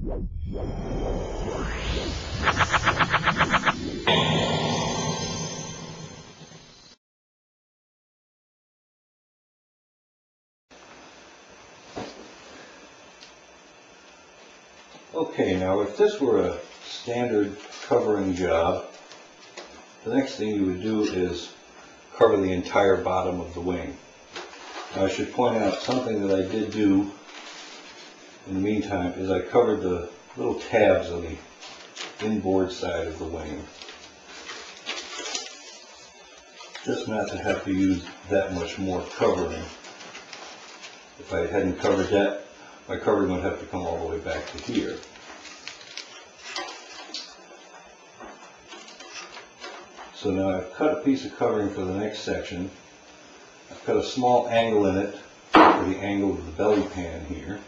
Okay, now if this were a standard covering job, the next thing you would do is cover the entire bottom of the wing. Now I should point out something that I did do in the meantime is I covered the little tabs on the inboard side of the wing, just not to have to use that much more covering. If I hadn't covered that, my covering would have to come all the way back to here. So now I've cut a piece of covering for the next section. I've cut a small angle in it for the angle of the belly pan here.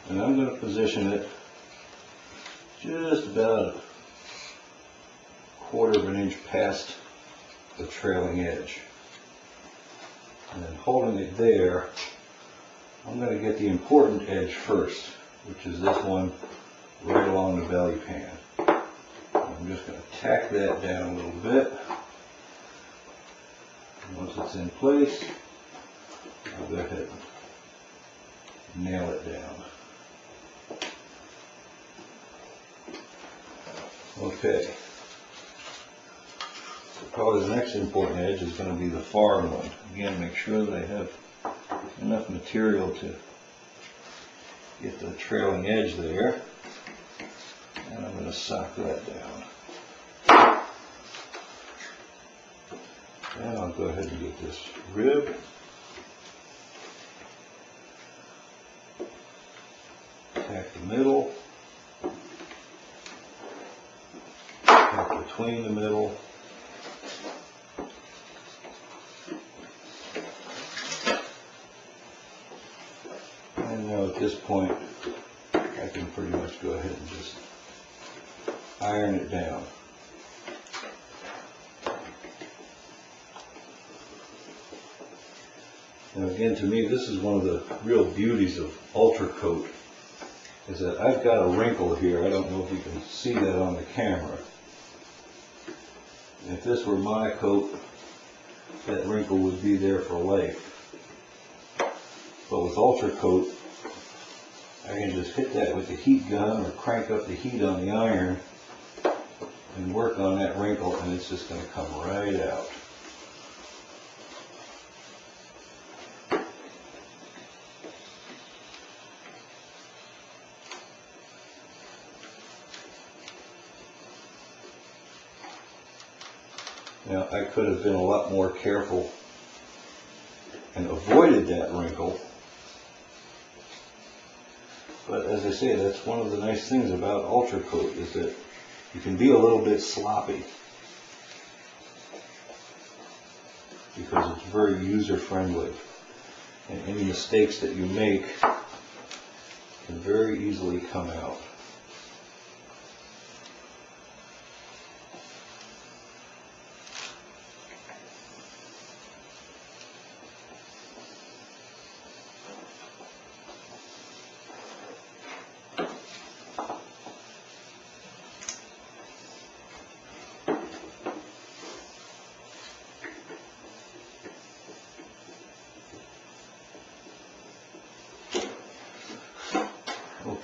And I'm going to position it just about a quarter of an inch past the trailing edge. And then holding it there, I'm going to get the important edge first, which is this one right along the belly pan. I'm just going to tack that down a little bit. And once it's in place, I'll go ahead and nail it down. Okay. So probably the next important edge is going to be the far one. Again, make sure that I have enough material to get the trailing edge there. And I'm going to sock that down. And I'll go ahead and get this rib. Tack the middle. Tack between the middle. And now at this point, I can pretty much go ahead and just iron it down. Now again, to me, this is one of the real beauties of Ultra Coat, is that I've got a wrinkle here. I don't know if you can see that on the camera. And if this were my coat, that wrinkle would be there for life. But with Ultra Coat, I can just hit that with the heat gun or crank up the heat on the iron and work on that wrinkle, and it's just going to come right out. Now, I could have been a lot more careful and avoided that wrinkle, but as I say, that's one of the nice things about Ultra Coat, is that you can be a little bit sloppy because it's very user-friendly, and any mistakes that you make can very easily come out.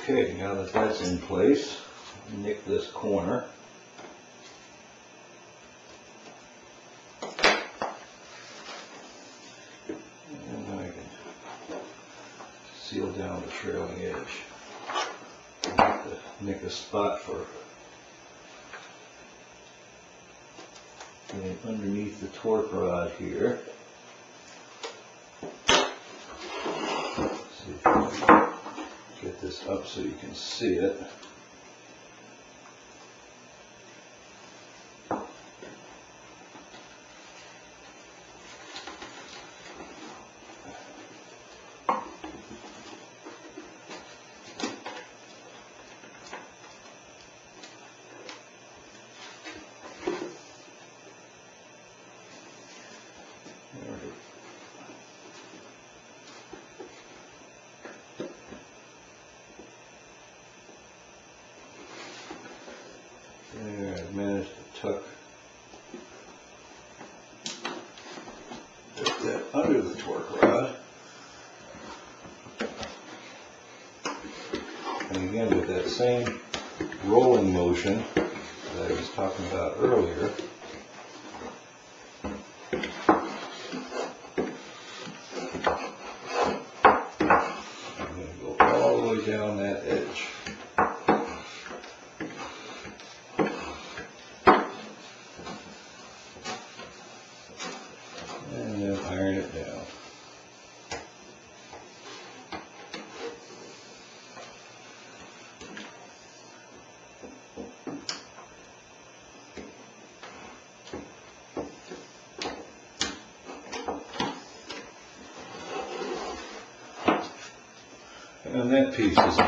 Okay, now that that's in place, nick this corner. And then I can seal down the trailing edge. I have to nick a spot for getting underneath the torque rod here. See if I can get this up so you can see it. a minute to tuck that under the torque rod. And again, with that same rolling motion that I was talking about earlier, I'm going to go all the way down that edge. And then iron it down. And that piece is